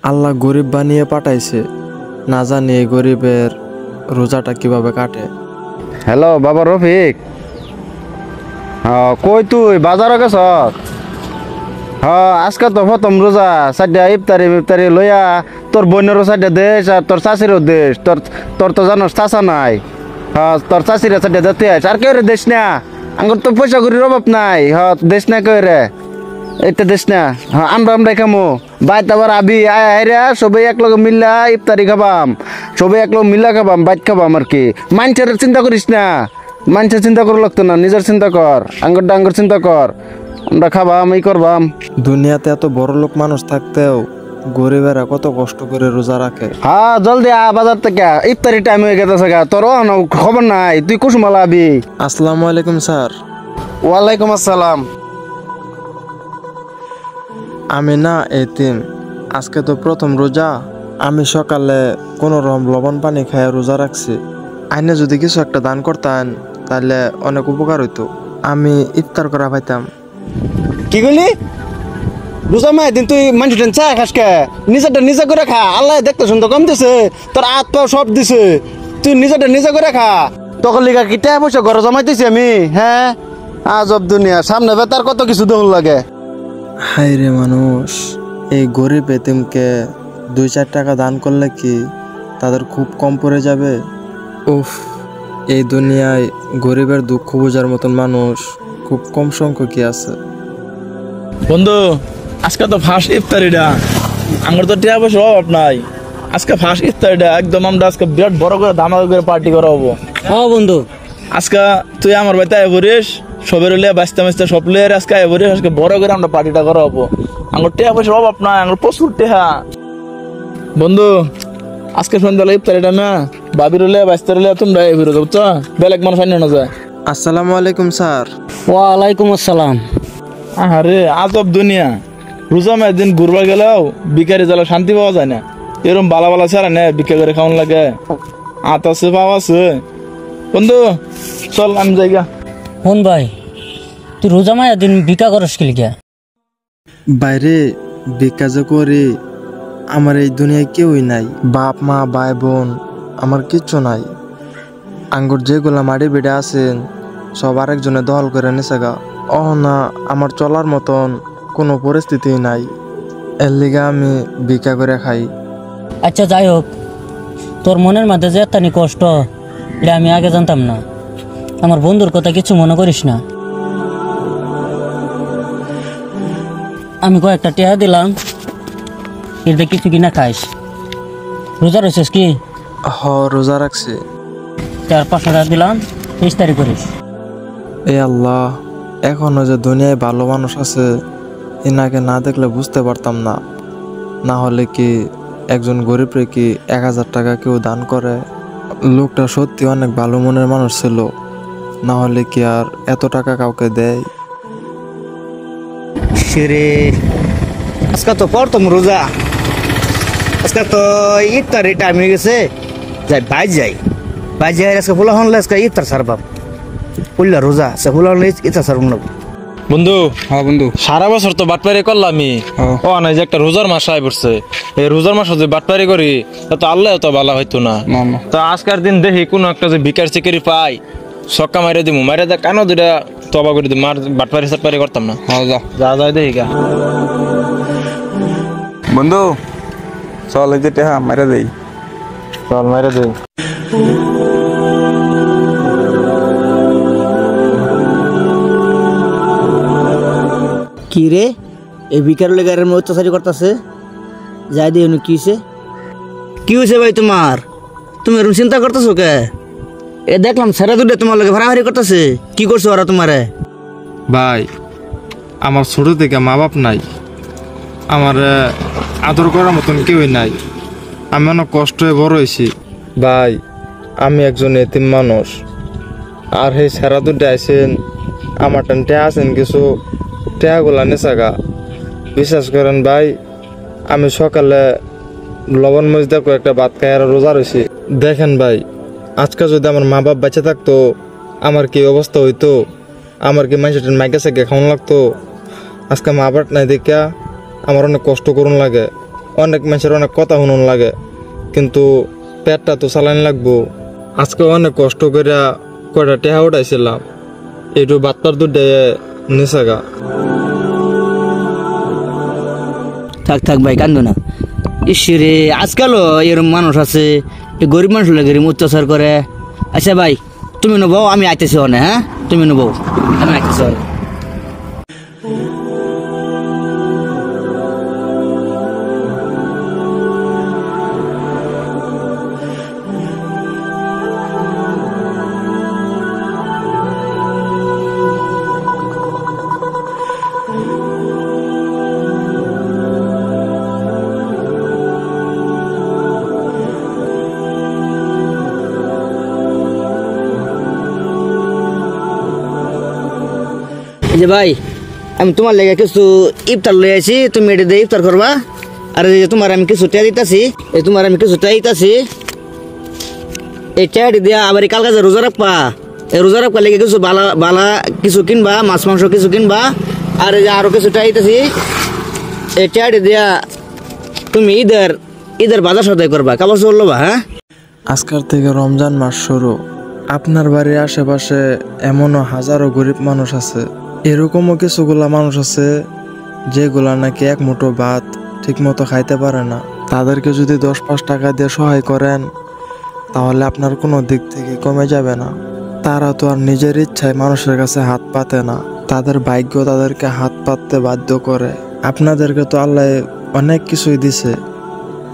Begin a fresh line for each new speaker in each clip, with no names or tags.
আল্লাহ গরিব বানিয়ে পাঠাইছে, না জানি এই গরিবের রোজাটা কিভাবে কাটে।
হ্যালো বাবা রফিক, কই তুই বাজারে গেছ? আজকে তো প্রথম রোজা, সাইডা ইফতারি লইয়া তোর বোনেরও সাইডা দেশ আর তোর চাষিরও দেশ। তোর তোর তো জানোস চাষা নাই। তোর চাষিরা সাইডা দিতে আস আর কেউ রে দেশ না, আঙ্গুর তো পয়সা করির অভাব নাই। দেশ না কেউ রে, এটা দেশ না। আমরাই খামো বাইত আবার আবি আয় রে, সবাই এক লগে মিল্লা ইফতারি খাবাম, সবাই এক লগে মিল্লা খাবাম, বাইত খাবাম আর কি। মানুষের চিন্তা করিস না, মানুষের চিন্তা করা লাগতো না, নিজের চিন্তা কর, আঙ্গুর চিন্তা কর। আমরা খাবাম এই করবাম।
দুনিয়াতে এত বড় লোক মানুষ থাকতেও গরিবেরা কত কষ্ট করে রোজা রাখে।
জলদি আ বাজার থেকে, ইফতারি টাইম হয়ে গেছে গা। তোর খবর নাই, তুই কুসুমালা আবি।
আসসালামু আলাইকুম স্যার।
ওয়ালাইকুম আসসালাম।
আমি না এতিম, আজকে তো প্রথম রোজা। আমি সকালে কোনো রকম লবণ পানি খাইয়া রোজা রাখছি। আইনে যদি কিছু একটা দান করতেন তাহলে অনেক উপকার হইতো, আমি ইফতার করা পাইতাম।
কি কইলি? রোজা মাই দিন তুই মানুষ চা খাসকে, নিজেরটা নিজে করে খা। আল্লাহ দেখতে শুনতে কম দিছে, তোর হাত পা সব দিছে, তুই নিজেরটা নিজে করে খা। তখন লিগা কি টাকা পয়সা ঘরে জমাইতেছি আমি? হ্যাঁ, আজব দুনিয়া, সামনে বেতার কত কিছু দেখুন লাগে।
হায় রে মানুষ, এই গরিব এতিমকে 2-4 টাকা দান করলে কি তাদের খুব কম পড়ে যাবে? উফ, এই দুনিয়ায় গরিবের দুঃখ বোঝার মতন মানুষ খুব কম সংখ্যকই আছে।
বন্ধু, আজকে তো ফার্স্ট ইফতারিটা, আমার তো টাকা পয়সা অভাব নাই। আজকে ফার্স্ট ইফতারিটা একদম আমরা আজকে বিরাট বড় করে ধামাকা করে পার্টি করা হবো।
বন্ধু,
আজকে তুই আমার বাড়িতে আয় পড়িস, সবের লিয়ে বাঁচতে বাঁচতে সব লিয়ে আজকে আয় পড়িস। আজকে বড় করে আমরা পার্টিটা করা হবো। আমার টাকা পয়সা অভাব নাই, আমার প্রচুর টাকা। বন্ধু, আজকে সন্ধ্যাবেলা ইফতারিটা না, বাবির লিয়ে বাঁচতে লিয়ে তোমরা আয় পড়ো, বুঝছো? বেলেগ মানুষ আইন না যায়।
আসসালামু আলাইকুম স্যার।
ওয়ালাইকুম আসসালাম।
আরে আজব দুনিয়া, রোজা মায়ের দিন ঘুরবা গেলেও বিকারি জ্বালা শান্তি পাওয়া যায় না। এরকম বালা বালা ছাড়া না, বিক্রি করে খাওয়ান লাগে। আত আছে, পাও আছে। বন্ধু চল আমি যাই গা।
হন ভাই, তুই রোজা মায়ের দিন ভিক্ষা করস কি লিখা?
বাইরে ভিক্ষা যে করি, আমার এই দুনিয়ায় কেউই নাই। বাপ মা ভাই বোন আমার কিচ্ছু নাই। আঙ্গুর যেগুলা মাটি বেড়ে আছেন সব আরেকজনে দখল করে নিছে গা। না, আমার চলার মতন কোনো পরিস্থিতি নাই, এর লিগে আমি ভিক্ষা করে খাই।
আচ্ছা যাই হোক, তোর মনের মধ্যে যে এতখানি কষ্ট, এটা আমি আগে জানতাম না। আমার বন্ধুর কথা কিছু মনে করিস না। আমি কয়েকটা টেহা দিলাম, এটা কিছু কিনা খাইস। রোজা রয়েছিস কি?
রোজা রাখছি।
4-5 টাকা দিলাম, ইফতারি করিস।
এ আল্লাহ, এখনো যে দুনিয়ায় ভালো মানুষ আছে এনাকে না দেখলে বুঝতে পারতাম না। না হলে কি একজন গরিবরে কি 1000 টাকা কেউ দান করে? লোকটা সত্যি অনেক ভালো মনের মানুষ ছিল, না হলে কি আর এত টাকা কাউকে দেয়?
সেরে আজকে তো প্রথম রোজা, আজকে তো ইফতারি টাইম হয়ে গেছে। যাই বাই যাই আজকে ফুলা হনলে আজকে ইফতার সারবাম। পড়লা রোজা আজকে ফুলা হনলে ইফতার সারবাম না।
বন্ধু, হ্যাঁ বন্ধু, সারা বছর তো বাটপারি করলামই। নাই যে একটা রোজার মাস আই পড়ছে, এই রোজার মাস যদি বাটপারি করি তো আল্লাহ তো ভালো হইতো না। তো আজকের দিন দেখি কোনো একটা যে ভিকার চিকারি পাই, সক্কা মারে দিমু, মারে দে কানো দুটা তবা করে দিই। মার বাটপারি সাটপারি করতাম না। যা যা দেখি গা।
বন্ধু চল, এই যে টেহা মারা দেই।
চল মারে দেই।
কি রে, এই বিকার লেগারের মধ্যে অত্যাচারি করতেছে? যাই দিয়ে কি হয়েছে ভাই তোমার? তুমি এরকম চিন্তা করতেছো কে? এ দেখলাম ছেড়ে দুটো তোমার লোকে ভাড়াহারি করতেছে, কি করছো ওরা তোমারে?
ভাই, আমার ছোট থেকে মা বাপ নাই, আমার আদর করার মতন কেউই নাই। আমি অনেক কষ্ট হয়ে বড় হয়েছি। ভাই, আমি একজন এতিম মানুষ, আর সেই সেরা দুটো আইসেন আমার টেয়া আছেন কিছু টেয়াগুলা নেশাগা। বিশ্বাস করেন ভাই, আমি সকালে লবণ মরিচ দেখো একটা ভাত খাই আর রোজা রয়েছি। দেখেন ভাই, আজকে যদি আমার মা বাপ বেঁচে থাকতো আমার কি অবস্থা হইতো? আমার কি মানুষের মাইকে সাইকে খাওয়ানো লাগতো? আজকে মা বাপ নাই দেখা আমার অনেক কষ্ট করুন লাগে। অনেক মানুষের অনেক কথা শুনুন লাগে, কিন্তু পেটটা তো চালানি লাগবো। আজকে অনেক কষ্ট করে কয়টা টেহা উঠাইছিলাম, একটু বাচ্চার দুধ দিয়ে নিচে গা।
থাক থাক ভাই, কান্দো না। ইসরে আজকালও এরকম মানুষ আছে, এই গরিব মানুষ লাগে এরকম অত্যাচার করে। আচ্ছা ভাই, তুমি নেবো, আমি আইতেছি অনে। হ্যাঁ, তুমি নেবো, আমি আইতেছি অনে। এই যে ভাই, আমি তোমার লেগে কিছু ইফতার লই আছি, তুমি এটা দিয়ে ইফতার করবা। আর এই যে তোমার আমি কিছু টিয়া দিতেছি, এই তোমার আমি কিছু টিয়া দিতেছি, এই টিয়াটি দিয়া আবার এই কালকে যে রোজা রাখবা, এই রোজা রাখবা লেগে কিছু বালা বালা কিছু কিনবা, মাছ মাংস কিছু কিনবা। আর এই যে আরো কিছু টিয়া দিতেছি, এই টিয়াটি দিয়া তুমি ঈদের বাজার সদাই করবা, কাপড় চোপড় লবা। হ্যাঁ,
আজকের থেকে রমজান মাস শুরু। আপনার বাড়ির আশেপাশে এমনও হাজারো গরিব মানুষ আছে, এরকমও কিছুগুলা মানুষ আছে যেগুলা নাকি এক মুঠো ভাত ঠিক মতো খাইতে পারে না। তাদেরকে যদি 10-5 টাকা দিয়ে সহায় করেন, তাহলে আপনার কোনো দিক থেকে কমে যাবে না। তারা তো আর নিজের ইচ্ছায় মানুষের কাছে হাত পাতে না, তাদের ভাগ্য তাদেরকে হাত পাততে বাধ্য করে। আপনাদেরকে তো আল্লাহ অনেক কিছুই দিছে,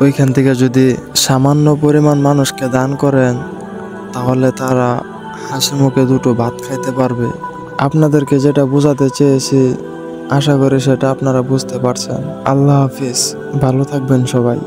ওইখান থেকে যদি সামান্য পরিমাণ মানুষকে দান করেন, তাহলে তারা হাসি মুখে দুটো ভাত খাইতে পারবে। আপনাদেরকে যেটা বোঝাতে চেয়েছি, আশা করি সেটা আপনারা বুঝতে পারছেন। আল্লাহ হাফিজ, ভালো থাকবেন সবাই।